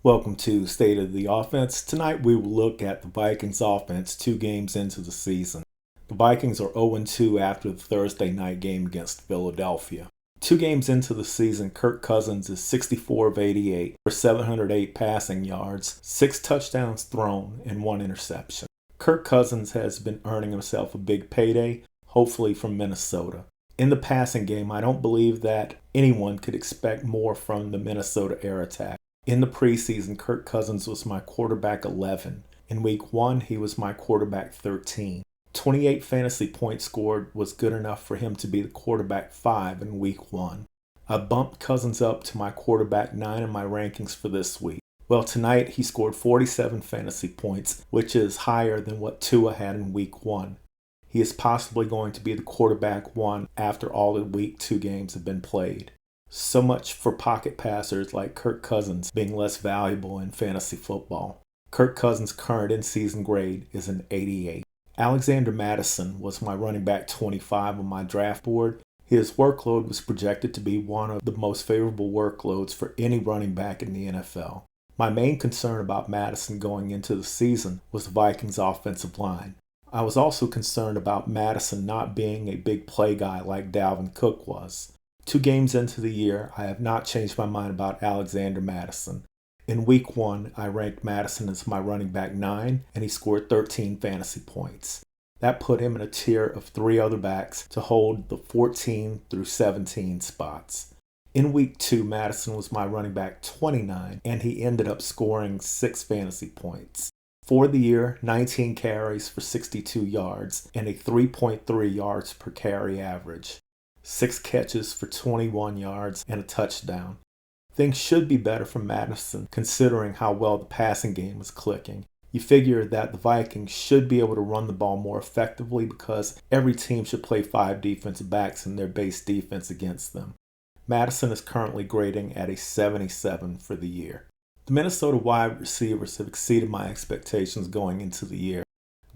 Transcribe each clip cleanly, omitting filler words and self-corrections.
Welcome to State of the Offense. Tonight we will look at the Vikings offense 2 games into the season. The Vikings are 0-2 after the Thursday night game against Philadelphia. 2 games into the season, Kirk Cousins is 64 of 88 for 708 passing yards, 6 touchdowns thrown, and 1 interception. Kirk Cousins has been earning himself a big payday, hopefully from Minnesota. In the passing game, I don't believe that anyone could expect more from the Minnesota air attack. In the preseason, Kirk Cousins was my quarterback 11. In week 1, he was my quarterback 13. 28 fantasy points scored was good enough for him to be the quarterback 5 in week 1. I bumped Cousins up to my quarterback 9 in my rankings for this week. Well, tonight he scored 47 fantasy points, which is higher than what Tua had in week 1. He is possibly going to be the quarterback 1 after all the week 2 games have been played. So much for pocket passers like Kirk Cousins being less valuable in fantasy football. Kirk Cousins' current in-season grade is an 88. Alexander Mattison was my running back 25 on my draft board. His workload was projected to be one of the most favorable workloads for any running back in the NFL. My main concern about Mattison going into the season was the Vikings' offensive line. I was also concerned about Mattison not being a big play guy like Dalvin Cook was. 2 games into the year, I have not changed my mind about Alexander Mattison. In week 1, I ranked Mattison as my running back 9, and he scored 13 fantasy points. That put him in a tier of 3 other backs to hold the 14 through 17 spots. In week 2, Mattison was my running back 29, and he ended up scoring 6 fantasy points. For the year, 19 carries for 62 yards and a 3.3 yards per carry average. 6 catches for 21 yards and a touchdown. Things should be better for Mattison considering how well the passing game is clicking. You figure that the Vikings should be able to run the ball more effectively because every team should play 5 defensive backs in their base defense against them. Mattison is currently grading at a 77 for the year. The Minnesota wide receivers have exceeded my expectations going into the year.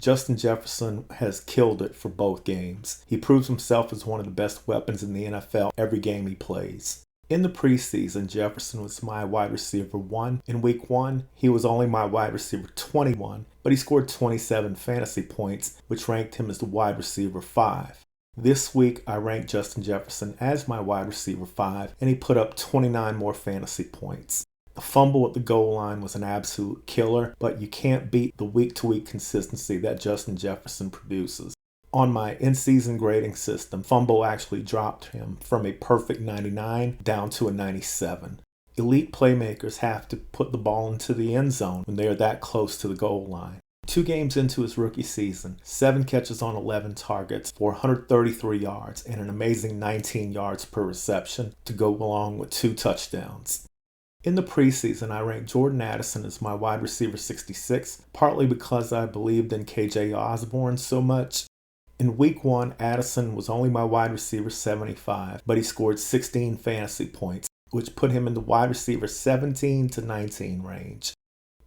Justin Jefferson has killed it for both games. He proves himself as one of the best weapons in the NFL every game he plays. In the preseason, Jefferson was my wide receiver 1. In week 1, he was only my wide receiver 21, but he scored 27 fantasy points, which ranked him as the wide receiver 5. This week, I ranked Justin Jefferson as my wide receiver 5, and he put up 29 more fantasy points. The fumble at the goal line was an absolute killer, but you can't beat the week-to-week consistency that Justin Jefferson produces. On my in-season grading system, fumble actually dropped him from a perfect 99 down to a 97. Elite playmakers have to put the ball into the end zone when they are that close to the goal line. 2 games into his rookie season, 7 catches on 11 targets for 133 yards and an amazing 19 yards per reception to go along with 2 touchdowns. In the preseason, I ranked Jordan Addison as my wide receiver 66, partly because I believed in KJ Osborne so much. In week 1, Addison was only my wide receiver 75, but he scored 16 fantasy points, which put him in the wide receiver 17 to 19 range.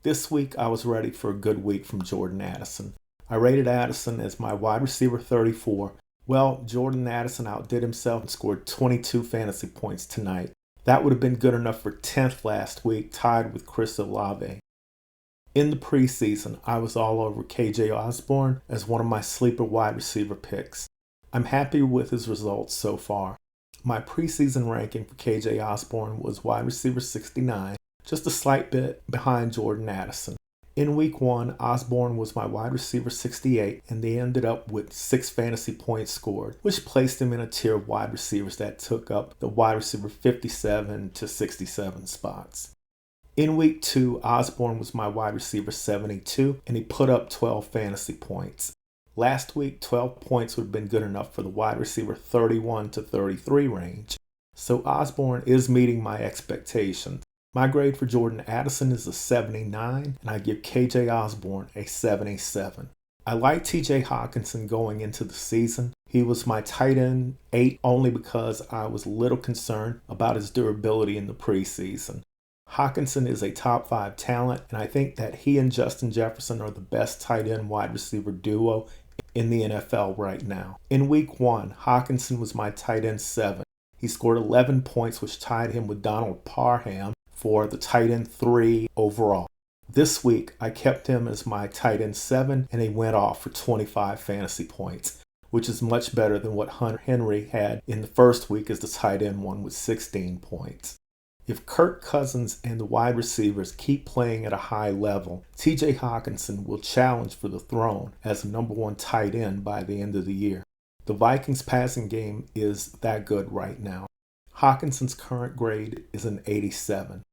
This week, I was ready for a good week from Jordan Addison. I rated Addison as my wide receiver 34. Well, Jordan Addison outdid himself and scored 22 fantasy points tonight. That would have been good enough for 10th last week, tied with Chris Olave. In the preseason, I was all over KJ Osborne as one of my sleeper wide receiver picks. I'm happy with his results so far. My preseason ranking for KJ Osborne was wide receiver 69, just a slight bit behind Jordan Addison. In week 1, Osborne was my wide receiver 68, and they ended up with 6 fantasy points scored, which placed him in a tier of wide receivers that took up the wide receiver 57 to 67 spots. In week 2, Osborne was my wide receiver 72, and he put up 12 fantasy points. Last week, 12 points would have been good enough for the wide receiver 31 to 33 range. So Osborne is meeting my expectations. My grade for Jordan Addison is a 79, and I give KJ Osborne a 77. I like TJ Hawkinson going into the season. He was my tight end 8 only because I was a little concerned about his durability in the preseason. Hawkinson is a top 5 talent, and I think that he and Justin Jefferson are the best tight end wide receiver duo in the NFL right now. In week 1, Hawkinson was my tight end 7. He scored 11 points, which tied him with Donald Parham for the tight end 3 overall. This week, I kept him as my tight end 7, and he went off for 25 fantasy points, which is much better than what Hunter Henry had in the first week as the tight end 1 with 16 points. If Kirk Cousins and the wide receivers keep playing at a high level, TJ Hawkinson will challenge for the throne as the number 1 tight end by the end of the year. The Vikings passing game is that good right now. Hawkinson's current grade is an 87.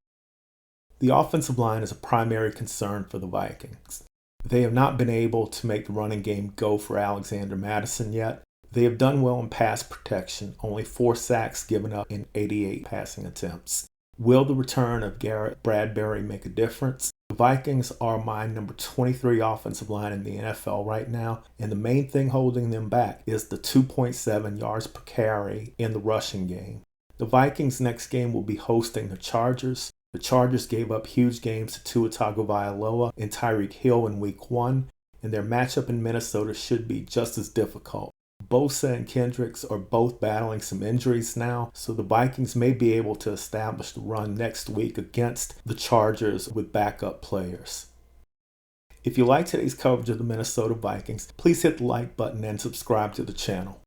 The offensive line is a primary concern for the Vikings. They have not been able to make the running game go for Alexander Mattison yet. They have done well in pass protection, only 4 sacks given up in 88 passing attempts. Will the return of Garrett Bradbury make a difference? The Vikings are my number 23 offensive line in the NFL right now, and the main thing holding them back is the 2.7 yards per carry in the rushing game. The Vikings' next game will be hosting the Chargers. The Chargers gave up huge games to Tua Tagovailoa and Tyreek Hill in Week 1, and their matchup in Minnesota should be just as difficult. Bosa and Kendricks are both battling some injuries now, so the Vikings may be able to establish the run next week against the Chargers with backup players. If you like today's coverage of the Minnesota Vikings, please hit the like button and subscribe to the channel.